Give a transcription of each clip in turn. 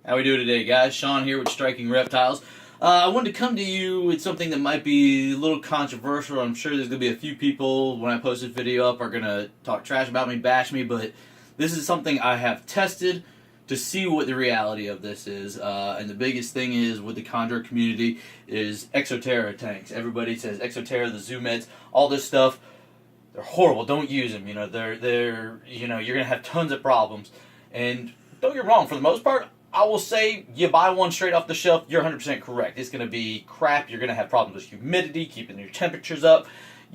How we doing today, guys? Sean here with Striking Reptiles. I wanted to come to you with something that might be a little controversial. I'm sure there's going to be a few people, when I post this video up, are going to talk trash about me, bash me, but this is something I have tested to see what the reality of this is. And the biggest thing is with the Chondro community is Exoterra tanks. Everybody says Exoterra, the Zoo Meds, all this stuff. They're horrible. Don't use them. They're you're going to have tons of problems. And don't get me wrong, for the most part, I will say you buy one straight off the shelf, you're 100% correct. It's going to be crap. You're going to have problems with humidity, keeping your temperatures up.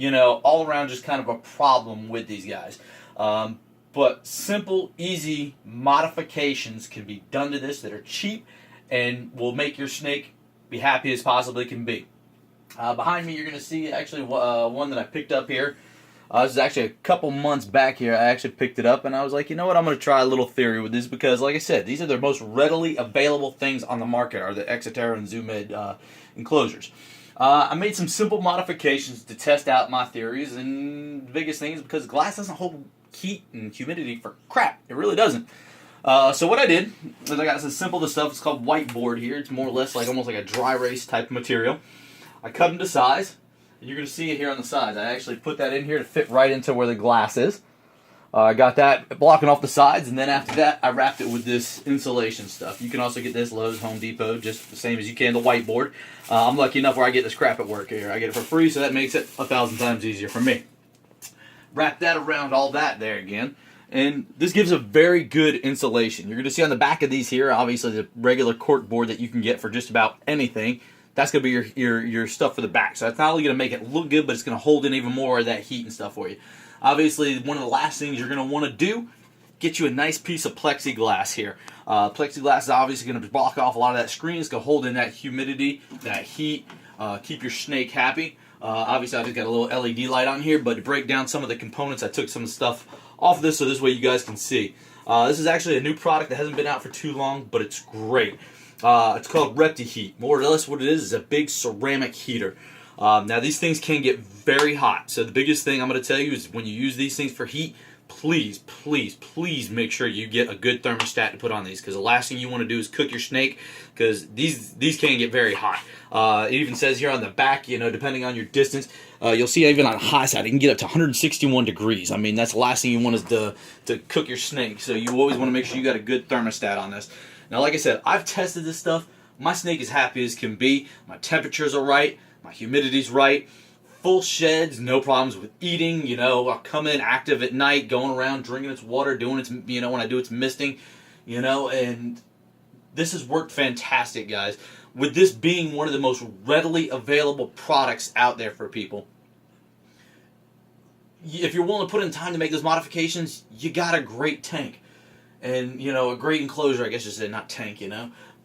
All around just kind of a problem with these guys. But simple, easy modifications can be done to this that are cheap and will make your snake be happy as possibly can be. Behind me, you're going to see actually one that I picked up here. This is actually a couple months back here. I actually picked it up and I was like, you know what, I'm going to try a little theory with this because, like I said, these are the most readily available things on the market are the Exoterra and Zoo Med enclosures. I made some simple modifications to test out my theories, and the biggest thing is because glass doesn't hold heat and humidity for crap. It really doesn't. So what I did is I got some simple stuff. It's called whiteboard here. It's more or less like almost like a dry erase type material. I cut them to size. You're going to see it here on the sides. I actually put that in here to fit right into where the glass is. I got that blocking off the sides, and then after that, I wrapped it with this insulation stuff. You can also get this Lowe's, Home Depot, just the same as you can the whiteboard. I'm lucky enough where I get this crap at work here. I get it for free, so that makes it 1,000 times easier for me. Wrap that around all that there again, and this gives a very good insulation. You're going to see on the back of these here, obviously the regular cork board that you can get for just about anything. That's going to be your stuff for the back. So that's not only going to make it look good, but it's going to hold in even more of that heat and stuff for you. Obviously, one of the last things you're going to want to do, get you a nice piece of plexiglass here. Plexiglass is obviously going to block off a lot of that screen. It's going to hold in that humidity, that heat, keep your snake happy. Obviously, I just got a little LED light on here, but to break down some of the components, I took some stuff off of this so this way you guys can see. This is actually a new product that hasn't been out for too long, but it's great. It's called ReptiHeat. More or less what it is a big ceramic heater. Now these things can get very hot. So the biggest thing I'm going to tell you is when you use these things for heat, please, please, please make sure you get a good thermostat to put on these, because the last thing you want to do is cook your snake, because these can get very hot. It even says here on the back, depending on your distance, you'll see even on the high side, it can get up to 161 degrees. I mean, that's the last thing you want is to cook your snake. So you always want to make sure you got a good thermostat on this. Now, like I said, I've tested this stuff. My snake is happy as can be. My temperatures are right. My humidity's right. Full sheds, no problems with eating. I'll come in active at night, going around, drinking its water, doing its, when I do its misting, and this has worked fantastic, guys. With this being one of the most readily available products out there for people, if you're willing to put in time to make those modifications, you got a great tank. And, a great enclosure, I guess you said, not tank,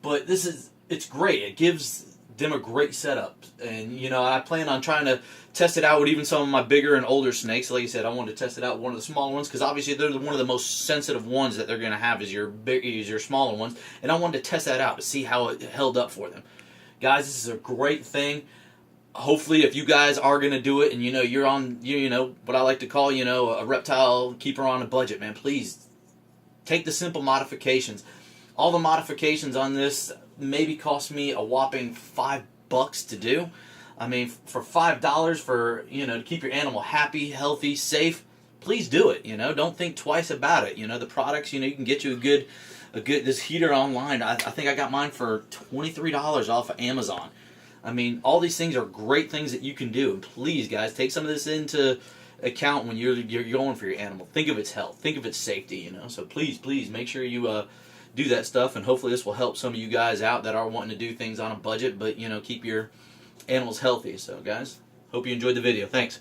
But it's great. It gives them a great setup. And, I plan on trying to test it out with even some of my bigger and older snakes. Like I said, I wanted to test it out with one of the smaller ones, because obviously they're one of the most sensitive ones that they're going to have is your smaller ones. And I wanted to test that out to see how it held up for them. Guys, this is a great thing. Hopefully, if you guys are going to do it and, you're on, what I like to call, a reptile keeper on a budget, man, please take the simple modifications. All the modifications on this maybe cost me a whopping $5 to do. I mean, for $5 for, to keep your animal happy, healthy, safe, please do it, Don't think twice about it. The products, you can get you this heater online. I think I got mine for $23 off of Amazon. I mean, all these things are great things that you can do. And please, guys, take some of this into account when you're going for your animal. Think of its health. Think of its safety, So please make sure you do that stuff, and hopefully this will help some of you guys out that are wanting to do things on a budget, but keep your animals healthy. So guys, hope you enjoyed the video. Thanks.